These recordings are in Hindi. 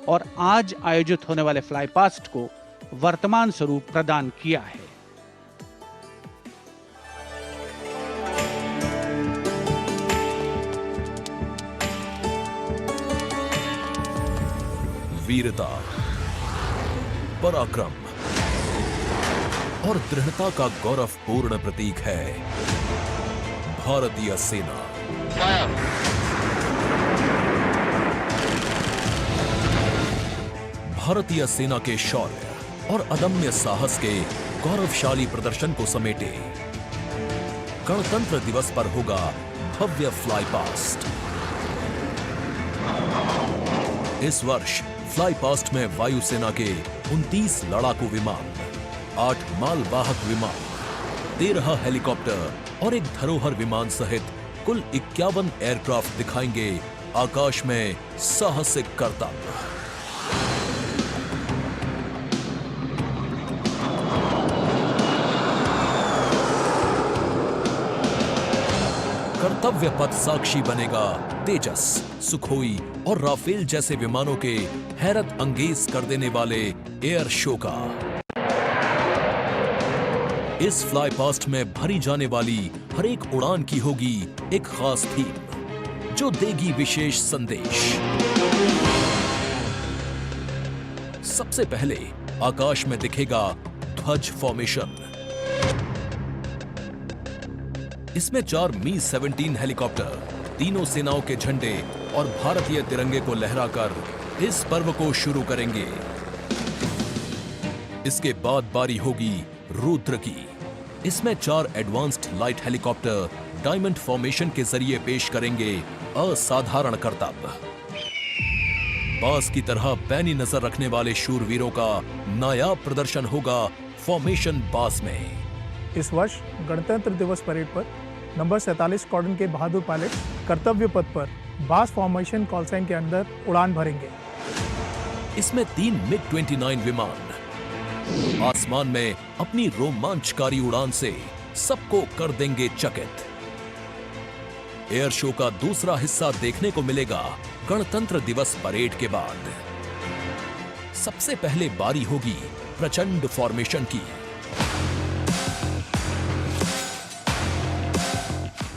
और आज आयोजित होने वाले फ्लाई पास्ट को वर्तमान स्वरूप प्रदान किया है। वीरता, पराक्रम और दृढ़ता का गौरवपूर्ण प्रतीक है भारतीय सेना। भारतीय सेना के शौर्य और अदम्य साहस के गौरवशाली प्रदर्शन को समेटे गणतंत्र दिवस पर होगा भव्य फ्लाई पास्ट। इस वर्ष फ्लाई पास्ट में वायुसेना के 29 लड़ाकू विमान, 8 मालवाहक विमान, 13 हेलीकॉप्टर और एक धरोहर विमान सहित कुल 51 एयरक्राफ्ट दिखाएंगे आकाश में साहसिक करतब। कर्तव्य पथ साक्षी बनेगा तेजस, सुखोई और राफेल जैसे विमानों के हैरत अंगेज कर देने वाले एयर शो का। इस फ्लाई पास्ट में भरी जाने वाली हर एक उड़ान की होगी एक खास थीम जो देगी विशेष संदेश। सबसे पहले आकाश में दिखेगा ध्वज फॉर्मेशन। इसमें 4 मी-17 हेलीकॉप्टर तीनों सेनाओं के झंडे और भारतीय तिरंगे को लहराकर इस पर्व को शुरू करेंगे। इसके बाद बारी होगी रुद्र की। इसमें 4 advanced light helicopter diamond formation के जरिए पेश करेंगे असाधारण करतब। बास की तरह पैनी नजर रखने वाले शूरवीरों का नायाब प्रदर्शन होगा फॉर्मेशन बास में। इस वर्ष गणतंत्र दिवस परेड पर नंबर 47 स्क्वाड्रन के बहादुर पायलट कर्तव्य पथ पर बास फॉर्मेशन कॉल साइन के अंदर उड़ान भरेंगे। इसमें 3 मिग-29 विमान आसमान में अपनी रोमांचकारी उड़ान से सबको कर देंगे चकित। एयर शो का दूसरा हिस्सा देखने को मिलेगा गणतंत्र दिवस परेड के बाद। सबसे पहले बारी होगी प्रचंड फॉर्मेशन की।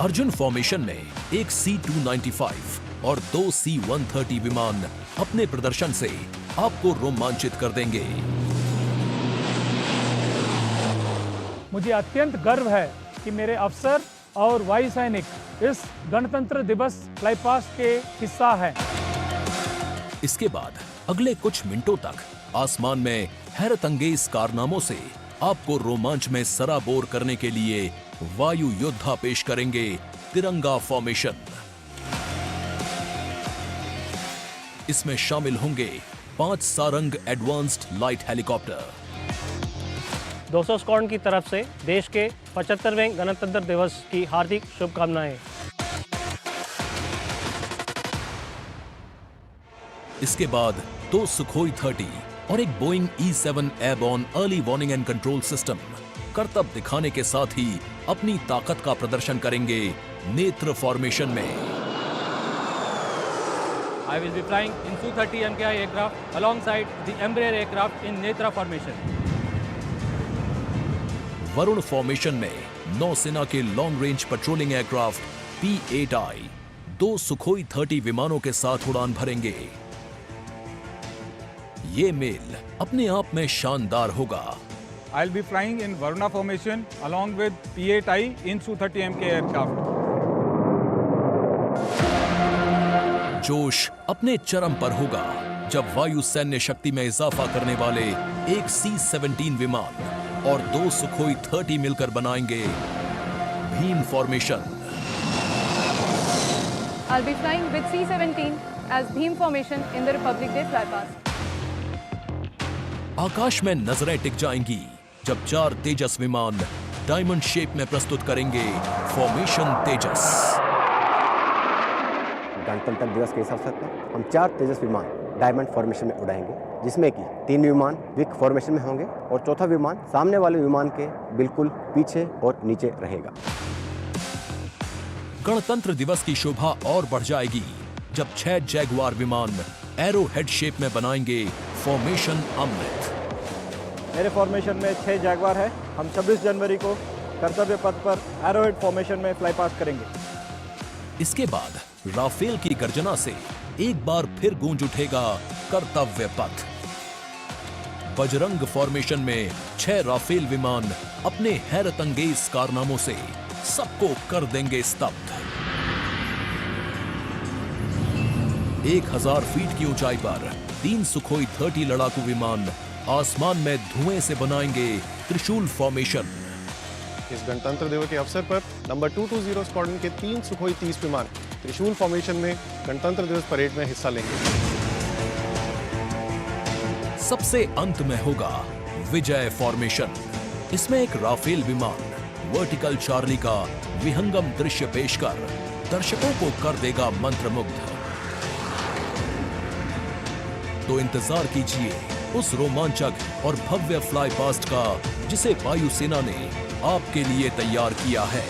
अर्जुन फॉर्मेशन में एक C-295 और 2 C-130 विमान अपने प्रदर्शन से आपको रोमांचित कर देंगे। मुझे अत्यंत गर्व है कि मेरे अफसर और वायु सैनिक इस गणतंत्र दिवस फ्लाई पास्ट के हिस्सा हैं। इसके बाद अगले कुछ मिनटों तक आसमान में हैरत अंगेज कारनामों से आपको रोमांच में सराबोर करने के लिए वायु योद्धा पेश करेंगे तिरंगा फॉर्मेशन। इसमें शामिल होंगे 5 Sarang advanced light helicopter. 200 squadron की तरफ से देश के 75वें गणतंत्र दिवस की हार्दिक शुभकामनाएं। इसके बाद 2 सुखोई 30 और एक Boeing E-7 airborne early warning and control system करतब दिखाने के साथ ही अपनी ताकत का प्रदर्शन करेंगे नेत्र फॉर्मेशन में। I will be flying in Su-30 MKI aircraft alongside the Embraer aircraft in Netra formation. Varun formation में नौसेना के long range patrolling aircraft P-8I 2 Sukhoi 30 विमानों के साथ उड़ान भरेंगे। ये मेल अपने आप में शानदार होगा। I'll be flying in Varuna formation along with P-8I in Su-30 MK aircraft. जोश अपने चरम पर होगा जब वायु सैन्य शक्ति में इजाफा करने वाले एक C-17 विमान और 2 सुखोई 30 मिलकर बनाएंगे Bhim formation. I'll be flying with C-17 as Bhim formation in the Republic Day flypast. आकाश में नजरें टिक जाएंगी जब 4 तेजस विमान डायमंड शेप में प्रस्तुत करेंगे फॉर्मेशन तेजस। गणतंत्र दिवस के इस अवसर पर हम 4 तेजस विमान डायमंड फॉर्मेशन में उड़ाएंगे, जिसमें कि 3 विमान विक फॉर्मेशन में होंगे और चौथा विमान सामने वाले विमान के बिल्कुल पीछे और नीचे रहेगा। गणतंत्र दिवस की शोभा और बढ़ जाएगी जब 6 जैगुआर विमान एरो हेड शेप में बनाएंगे फॉर्मेशन अमृत। मेरे फॉर्मेशन में 6 जैगुआर है। हम 26 जनवरी को कर्तव्य पथ पर एरोहेड फॉर्मेशन में फ्लाई पास्ट करेंगे। इसके बाद राफेल की गर्जना से एक बार फिर गूंज उठेगा कर्तव्य पथ। बजरंग फॉर्मेशन में 6 राफेल विमान अपने हैरतअंगेज कारनामों से सबको कर देंगे स्तब्ध। 1000 फीट की ऊंचाई पर 3 सुखोई 30 लड़ाकू विमान आसमान में धुएं से बनाएंगे त्रिशूल फॉर्मेशन। इस गणतंत्र दिवस के अवसर पर नंबर 220 स्क्वाड्रन के 3 सुखोई 30 विमान त्रिशूल फॉर्मेशन में गणतंत्र दिवस परेड में हिस्सा लेंगे। सबसे अंत में होगा विजय फॉर्मेशन। इसमें एक राफेल विमान वर्टिकल चार्ली का विहंगम दृश्य पेश कर दर्शकों को कर देगा मंत्रमुग्ध। तो इंतजार कीजिए उस रोमांचक और भव्य फ्लाई पास्ट का जिसे वायुसेना ने आपके लिए तैयार किया है।